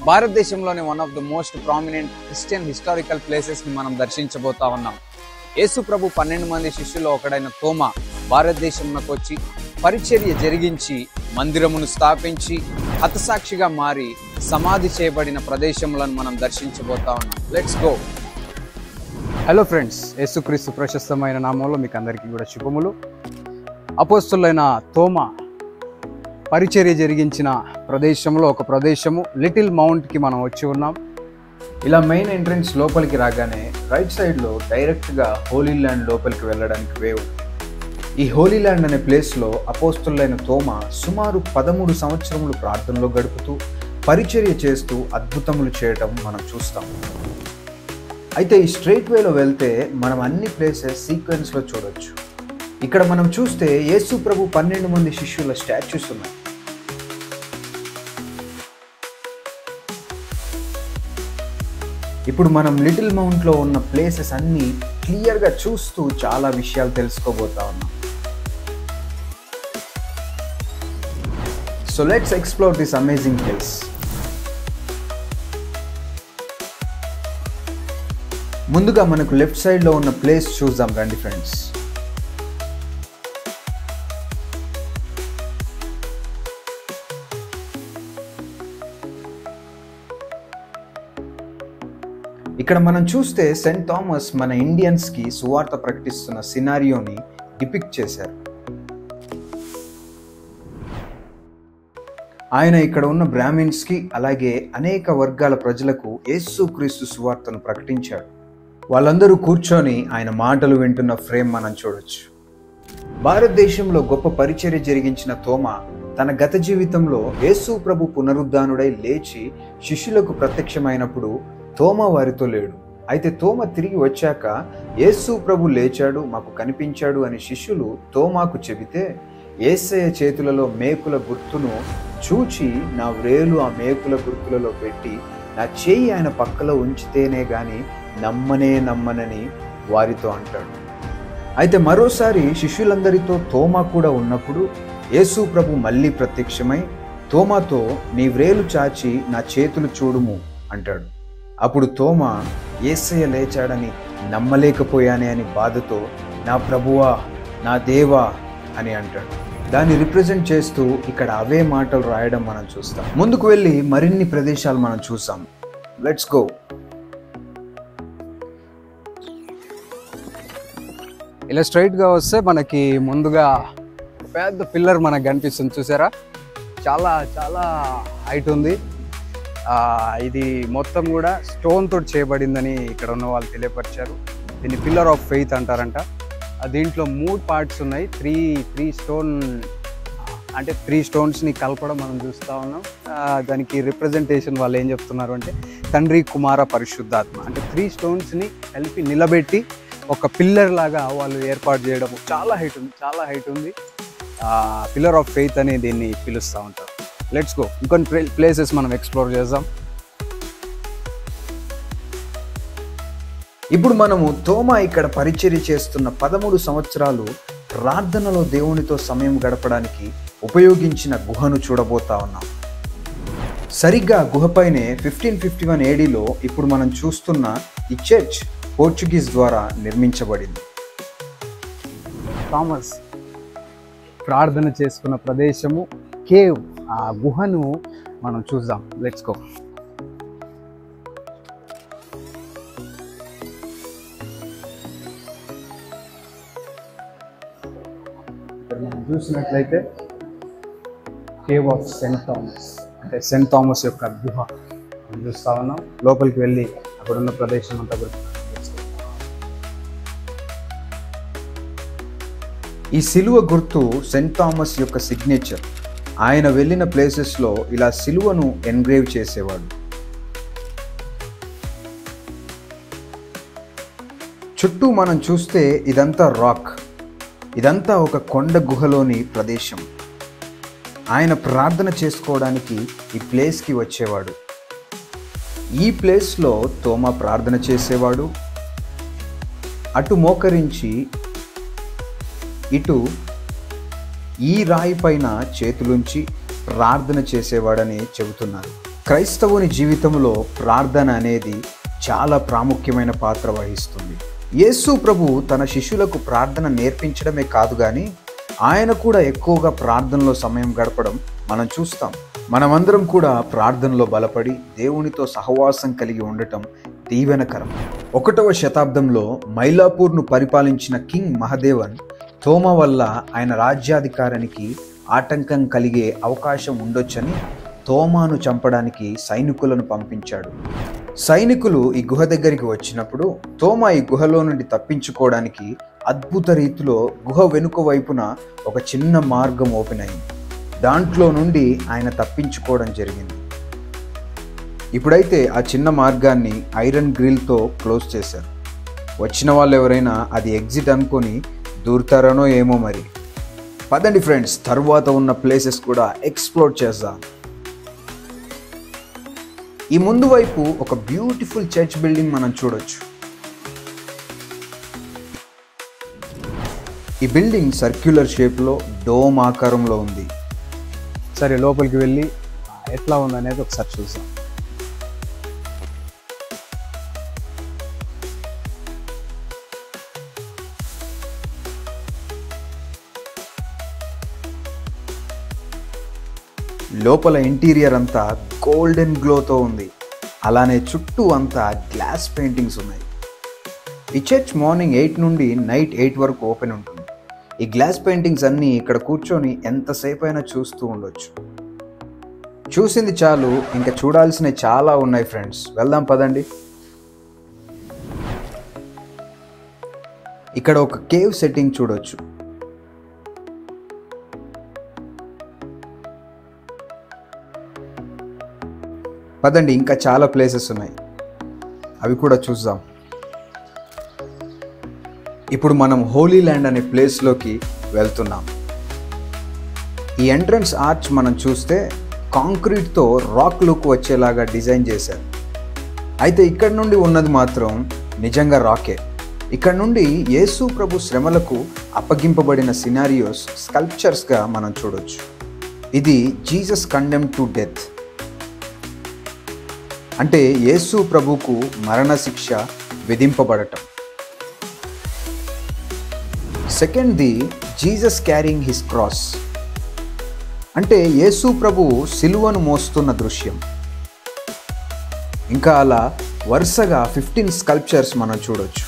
భారతదేశంలోని one of the most prominent Christian historical ప్లేసెస్ని మనం దర్శించబోతా ఉన్నాం. యేసు ప్రభు 12 మంది శిష్యుల్లో ఒకడైన తోమా భారతదేశంలోకి వచ్చి పరిచర్య జరిగించి మందిరమును స్థాపించి హతసాక్షిగా మారి సమాధి చేయబడిన ప్రదేశములను మనం దర్శించబోతా ఉన్నాం. Let's go. హలో ఫ్రెండ్స్, యేసుక్రీస్తు ప్రశస్తమైన నామంలో మీకు అందరికీ కూడా శుభములు. అపోస్తులైన తోమా పరిచర్య జరిగించిన ప్రదేశంలో ఒక ప్రదేశము లిటిల్ మౌంట్కి మనం వచ్చి ఉన్నాం. ఇలా మెయిన్ ఎంట్రన్స్ లోపలికి రాగానే రైట్ సైడ్లో డైరెక్ట్గా హోలీ ల్యాండ్ లోపలికి వెళ్ళడానికి వే ఉంది. ఈ హోలీ ల్యాండ్ అనే ప్లేస్లో అపోస్తులైన తోమా సుమారు 13 సంవత్సరములు ప్రార్థనలో గడుపుతూ పరిచర్య చేస్తూ అద్భుతములు చేయటం మనం చూస్తాం. అయితే ఈ స్ట్రైట్ వేలో వెళ్తే మనం అన్ని ప్లేసెస్ సీక్వెన్స్లో చూడొచ్చు. ఇక్కడ మనం చూస్తే యేసు ప్రభు 12 మంది శిష్యుల స్టాచ్యూస్ ఉన్నాయి. ఇప్పుడు మనం లిటిల్ మౌంట్లో ఉన్న ప్లేసెస్ అన్నీ క్లియర్గా చూస్తూ చాలా విషయాలు తెలుసుకోబోతా ఉన్నాం. So let's explore this amazing place. ముందుగా మనకు లెఫ్ట్ సైడ్లో ఉన్న ప్లేస్ చూద్దాం రండి ఫ్రెండ్స్. ఇక్కడ మనం చూస్తే సెయింట్ థామస్ మన ఇండియన్స్కి సువార్త ప్రకటిస్తున్న సినారియోని డిపిక్ట్ చేశారు. ఆయన ఇక్కడ ఉన్న బ్రాహ్మిన్స్కి అలాగే అనేక వర్గాల ప్రజలకు యేసుక్రీస్తు సువార్తను ప్రకటించాడు. వాళ్ళందరూ కూర్చొని ఆయన మాటలు వింటున్న ఫ్రేమ్ మనం చూడొచ్చు. భారతదేశంలో గొప్ప పరిచర్య జరిగించిన తోమా తన గత జీవితంలో యేసు ప్రభు పునరుద్ధానుడై లేచి శిష్యులకు ప్రత్యక్షమైనప్పుడు తోమా వారితో లేడు. అయితే తోమా తిరిగి వచ్చాక యేసు ప్రభు లేచాడు, మాకు కనిపించాడు అని శిష్యులు తోమాకు చెబితే యేసయ్య చేతులలో మేకుల గుర్తును చూచి నా వ్రేలు ఆ మేకుల గుర్తులలో పెట్టి నా చేయి ఆయన పక్కలో ఉంచితేనే గాని నమ్మనని వారితో అంటాడు. అయితే మరోసారి శిష్యులందరితో తోమా కూడా ఉన్నప్పుడు యేసు ప్రభు మళ్ళీ ప్రత్యక్షమై తోమాతో నీ వ్రేలు చాచి నా చేతులు చూడుము అంటాడు. అప్పుడు తోమా యేసయ్య లేచాడని నమ్మలేకపోయానే అని బాధతో నా ప్రభువా నా దేవా అని అంటాడు. దాన్ని రిప్రజెంట్ చేస్తూ ఇక్కడ అవే మాటలు రాయడం మనం చూస్తాం. ముందుకు వెళ్ళి మరిన్ని ప్రదేశాలు మనం చూసాం. Let's go. ఇలా స్ట్రైట్గా వస్తే మనకి ముందుగా పెద్ద పిల్లర్ మనకు కనిపిస్తుంది, చూసారా? చాలా చాలా హైట్ ఉంది. ఇది మొత్తం కూడా స్టోన్ తోటి చేయబడిందని ఇక్కడ ఉన్న వాళ్ళు తెలియపరిచారు. దీన్ని పిల్లర్ ఆఫ్ ఫెయిత్ అంటారంట. దీంట్లో 3 పార్ట్స్ ఉన్నాయి. త్రీ స్టోన్ అంటే 3 స్టోన్స్ని కలపడం మనం చూస్తూ ఉన్నాం. దానికి రిప్రజెంటేషన్ వాళ్ళు ఏం చెప్తున్నారు అంటే తండ్రి కుమార పరిశుద్ధాత్మ అంటే 3 స్టోన్స్ని కలిపి నిలబెట్టి ఒక పిల్లర్ లాగా వాళ్ళు ఏర్పాటు చేయడం. చాలా హైట్ ఉంది. పిల్లర్ ఆఫ్ ఫెయిత్ అని దీన్ని పిలుస్తూ ఉంటారు. Let's go. ఇంకొన్ని ప్లేసెస్ మనం ఎక్స్ప్లోర్ చేద్దాం. ఇప్పుడు మనము తోమా ఇక్కడ పరిచర్య చేస్తున్న 13 సంవత్సరాలు ప్రార్థనలో దేవునితో సమయం గడపడానికి ఉపయోగించిన గుహను చూడబోతా ఉన్నాం. సరిగ్గా గుహపైనే 1551 ADలో ఇప్పుడు మనం చూస్తున్న ఈ చర్చ్ పోర్చుగీస్ ద్వారా నిర్మించబడింది. థామస్ ప్రార్థన చేసుకున్న ప్రదేశము కేవ్, ఆ గుహను మనం చూద్దాం. Let's go. ఇక్కడ మనం చూసినట్లయితే కేవ్ ఆఫ్ సెయింట్ థామస్ అంటే సెయింట్ థామస్ యొక్క గుహ మనం చూస్తా ఉన్నాం. లోపలికి వెళ్ళి అక్కడున్న ప్రదేశం అంతా కూడా ఈ సిలువ గుర్తు సెయింట్ థామస్ యొక్క సిగ్నేచర్. ఆయన వెళ్ళిన ప్లేసెస్లో ఇలా సిలువను ఎన్గ్రేవ్ చేసేవాడు. చుట్టూ మనం చూస్తే ఇదంతా రాక్, ఇదంతా ఒక కొండ గుహలోని ప్రదేశం. ఆయన ప్రార్థన చేసుకోవడానికి ఈ ప్లేస్కి వచ్చేవాడు. ఈ ప్లేస్లో తోమా ప్రార్థన చేసేవాడు. అటు మోకరించి ఇటు ఈ రాయి పైన చేతులుంచి ప్రార్థన చేసేవాడని చెబుతున్నారు. క్రైస్తవుని జీవితంలో ప్రార్థన అనేది చాలా ప్రాముఖ్యమైన పాత్ర వహిస్తుంది. యేసు ప్రభు తన శిష్యులకు ప్రార్థన నేర్పించడమే కాదు కానీ ఆయన కూడా ఎక్కువగా ప్రార్థనలో సమయం గడపడం మనం చూస్తాం. మనమందరం కూడా ప్రార్థనలో బలపడి దేవునితో సహవాసం కలిగి ఉండటం దీవెనకరం. 1వ శతాబ్దంలో మైలాపూర్ను పరిపాలించిన కింగ్ మహదేవన్ తోమా వల్ల ఆయన రాజ్యాధికారానికి ఆటంకం కలిగే అవకాశం ఉండొచ్చని తోమాను చంపడానికి సైనికులను పంపించాడు. సైనికులు ఈ గుహ దగ్గరికి వచ్చినప్పుడు తోమా ఈ గుహలో నుండి తప్పించుకోవడానికి అద్భుత రీతిలో గుహ వెనుక వైపున ఒక చిన్న మార్గం ఓపెన్ అయింది. దాంట్లో నుండి ఆయన తప్పించుకోవడం జరిగింది. ఇప్పుడైతే ఆ చిన్న మార్గాన్ని ఐరన్ గ్రిల్తో క్లోజ్ చేశారు. వచ్చిన వాళ్ళు ఎవరైనా అది ఎగ్జిట్ అనుకొని దూరుతారనో ఏమో మరి. పదండి ఫ్రెండ్స్, తర్వాత ఉన్న ప్లేసెస్ కూడా ఎక్స్ప్లోర్ చేద్దాం. ఈ ముందు వైపు ఒక బ్యూటిఫుల్ చర్చ్ బిల్డింగ్ మనం చూడొచ్చు. ఈ బిల్డింగ్ సర్క్యులర్ షేప్లో డోమ్ ఆకారంలో ఉంది. సరే, లోపలికి వెళ్ళి ఎట్లా ఉందనేది ఒకసారి చూద్దాం. లోపల ఇంటీరియర్ అంతా గోల్డెన్ గ్లోతో ఉంది. అలానే చుట్టూ అంతా గ్లాస్ పెయింటింగ్స్ ఉన్నాయి. ఈ చర్చ్ మార్నింగ్ 8 నుండి నైట్ 8 వరకు ఓపెన్ ఉంటుంది. ఈ గ్లాస్ పెయింటింగ్స్ అన్నీ ఇక్కడ కూర్చొని ఎంతసేపు అయినా చూస్తూ ఉండొచ్చు. చూసింది చాలు, ఇంకా చూడాల్సినవి చాలా ఉన్నాయి ఫ్రెండ్స్. వెళ్దాం పదండి. ఇక్కడ ఒక కేవ్ సెట్టింగ్ చూడొచ్చు. పదండి, ఇంకా చాలా ప్లేసెస్ ఉన్నాయి, అవి కూడా చూద్దాం. ఇప్పుడు మనం హోలీ ల్యాండ్ అనే ప్లేస్లోకి వెళ్తున్నాం. ఈ ఎంట్రన్స్ ఆర్చ్ మనం చూస్తే కాంక్రీట్తో రాక్ లుక్ వచ్చేలాగా డిజైన్ చేశారు. అయితే ఇక్కడ నుండి ఉన్నది మాత్రం నిజంగా రాకే. ఇక్కడ నుండి యేసు ప్రభు శ్రమలకు అప్పగింపబడిన సినారియోస్ స్కల్ప్చర్స్గా మనం చూడొచ్చు. ఇది జీసస్ కండెమ్డ్ టు డెత్, అంటే యేసు ప్రభుకు మరణశిక్ష విధింపబడటం. సెకండ్ది జీసస్ క్యారింగ్ హిస్ క్రాస్, అంటే యేసు ప్రభు సిలువను మోస్తున్న దృశ్యం. ఇంకా అలా వరుసగా 15 స్కల్ప్చర్స్ మనం చూడొచ్చు.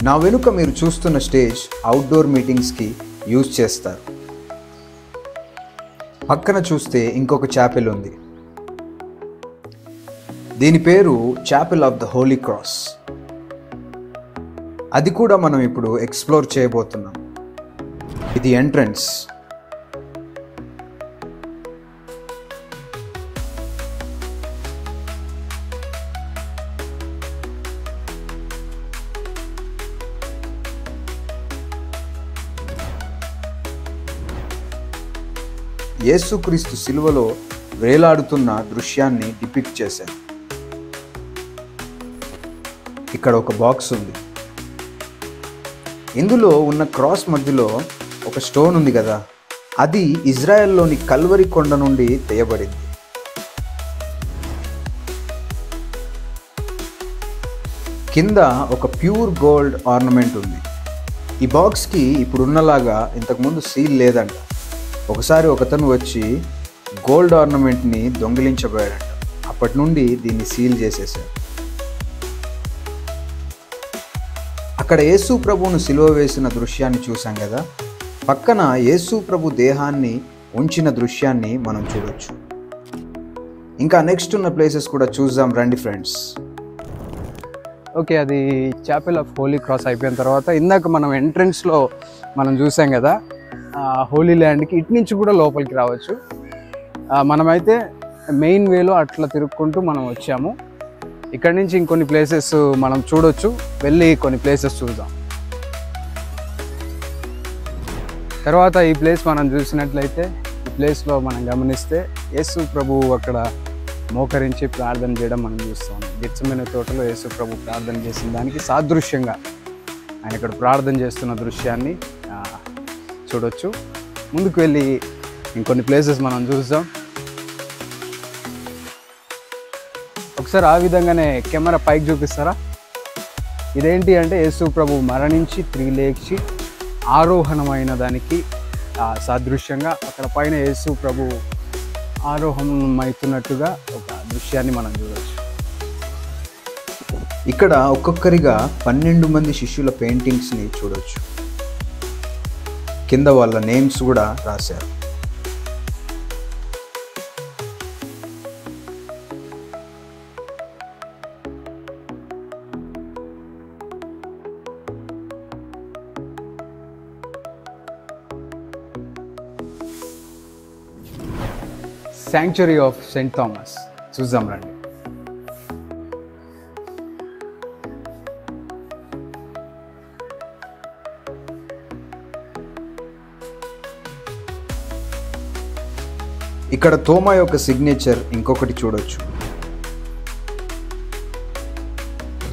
నా వెనుక మీరు చూస్తున్న స్టేజ్ అవుట్డోర్ మీటింగ్స్కి యూజ్ చేస్తారు. పక్కన చూస్తే ఇంకొక చాపెల్ ఉంది. దీని పేరు chapel of the holy cross. అది కూడా మనం ఇప్పుడు ఎక్స్ప్లోర్ చేయబోతున్నాం. ఇది ఎంట్రన్స్. యేసుక్రీస్తు సిలువలో వేలాడుతున్న దృశ్యాన్ని డిపిక్ట్ చేశారు. ఇక్కడ ఒక బాక్స్ ఉంది. ఇందులో ఉన్న క్రాస్ మధ్యలో ఒక స్టోన్ ఉంది కదా, అది ఇజ్రాయెల్లోని కల్వరి కొండ నుండి తీయబడింది. కింద ఒక ప్యూర్ గోల్డ్ ఆర్నమెంట్ ఉంది. ఈ బాక్స్కి ఇప్పుడున్నలాగా ఇంతకుముందు సీల్ లేదంట. ఒకసారి ఒకతను వచ్చి గోల్డ్ ఆర్నమెంట్ని దొంగిలించబోయాడంట. అప్పటి నుండి దీన్ని సీల్ చేసేసారు. అక్కడ యేసు ప్రభువును సిలువ వేసిన దృశ్యాన్ని చూసాం కదా, పక్కన యేసు ప్రభు దేహాన్ని ఉంచిన దృశ్యాన్ని మనం చూడొచ్చు. ఇంకా నెక్స్ట్ ఉన్న ప్లేసెస్ కూడా చూద్దాం రండి ఫ్రెండ్స్. ఓకే, అది చాపెల్ ఆఫ్ హోలీ క్రాస్ అయిపోయిన తర్వాత ఇందాక మనం ఎంట్రన్స్లో మనం చూసాం కదా హోలీ ల్యాండ్కి, ఇటు నుంచి కూడా లోపలికి రావచ్చు. మనమైతే మెయిన్ వేలో అట్లా తిరుక్కుంటూ మనం వచ్చాము. ఇక్కడ నుంచి ఇంకొన్ని ప్లేసెస్ మనం చూడొచ్చు. వెళ్ళి కొన్ని ప్లేసెస్ చూద్దాం. తర్వాత ఈ ప్లేస్ మనం చూసినట్లయితే, ఈ ప్లేస్లో మనం గమనిస్తే యేసు ప్రభువు అక్కడ మోకరించి ప్రార్థన చేయడం మనం చూస్తాం. గెత్సెమనే తోటలో యేసు ప్రభు ప్రార్థన చేసిన దానికి సాదృశ్యంగా ఆయన ఇక్కడ ప్రార్థన చేస్తున్న దృశ్యాన్ని చూడొచ్చు. ముందుకు వెళ్ళి ఇంకొన్ని ప్లేసెస్ మనం చూద్దాం. ఒకసారి ఆ విధంగానే కెమెరా పైకి చూపిస్తారా? ఇదేంటి అంటే యేసు ప్రభు మరణించి తిరిగి లేచి ఆరోహణమైన దానికి సాదృశ్యంగా అక్కడ పైన యేసు ప్రభు ఆరోహణమవుతున్నట్టుగా ఒక దృశ్యాన్ని మనం చూడవచ్చు. ఇక్కడ ఒక్కొక్కరిగా 12 మంది శిష్యుల పెయింటింగ్స్ని చూడవచ్చు. కింద వాళ్ళ నేమ్స్ కూడా రాశారు. శాంక్చురీ ఆఫ్ సెయింట్ థామస్ చూద్దాం రండి. ఇక్కడ తోమా యొక్క సిగ్నేచర్ ఇంకొకటి చూడొచ్చు.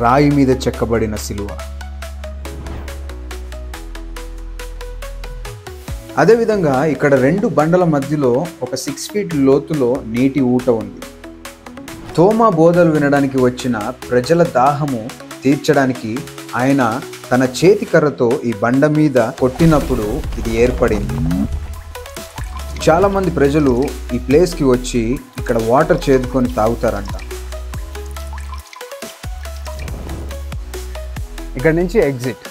రాయి మీద చెక్కబడిన శిలువ. అదేవిధంగా ఇక్కడ 2 బండల మధ్యలో ఒక 6 ఫీట్ లోతులో నీటి ఊట ఉంది. తోమా బోధలు వినడానికి వచ్చిన ప్రజల దాహము తీర్చడానికి ఆయన తన చేతి కర్రతో ఈ బండ మీద కొట్టినప్పుడు ఇది ఏర్పడింది. చాలామంది ప్రజలు ఈ ప్లేస్కి వచ్చి ఇక్కడ వాటర్ చేదుకొని తాగుతారంట. ఇక్కడ నుంచి ఎగ్జిట్.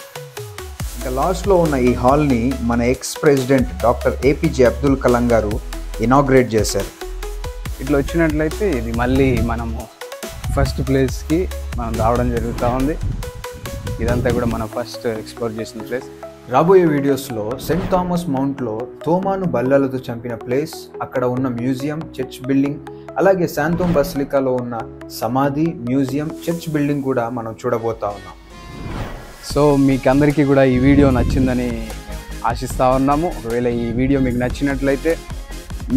ఇంకా లాస్ట్లో ఉన్న ఈ హాల్ని మన ex president doctor APJ Abdul Kalam గారు ఇనాగ్రేట్ చేశారు. ఇట్లా వచ్చినట్లయితే ఇది మళ్ళీ మనము ఫస్ట్ ప్లేస్కి మనం రావడం జరుగుతూ ఉంది. ఇదంతా కూడా మనం ఫస్ట్ ఎక్స్ప్లోర్ చేసిన ప్లేస్. రాబోయే వీడియోస్లో సెయింట్ థామస్ మౌంట్లో తోమాను బల్లలతో చంపిన ప్లేస్, అక్కడ ఉన్న మ్యూజియం, చర్చ్ బిల్డింగ్, అలాగే శాంతోమ్ బసిలికాలో ఉన్న సమాధి, మ్యూజియం, చర్చ్ బిల్డింగ్ కూడా మనం చూడబోతా ఉన్నాం. సో మీకు అందరికీ కూడా ఈ వీడియో నచ్చిందని ఆశిస్తూ ఉన్నాము. ఒకవేళ ఈ వీడియో మీకు నచ్చినట్లయితే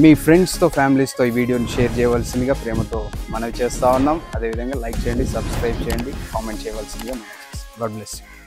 మీ ఫ్రెండ్స్తో, ఫ్యామిలీస్తో ఈ వీడియోని షేర్ చేయవలసిందిగా ప్రేమతో మనవి చేస్తూ ఉన్నాం. అదేవిధంగా లైక్ చేయండి, సబ్స్క్రైబ్ చేయండి, కామెంట్ చేయవలసిందిగా మనం చేస్తాం. God bless you.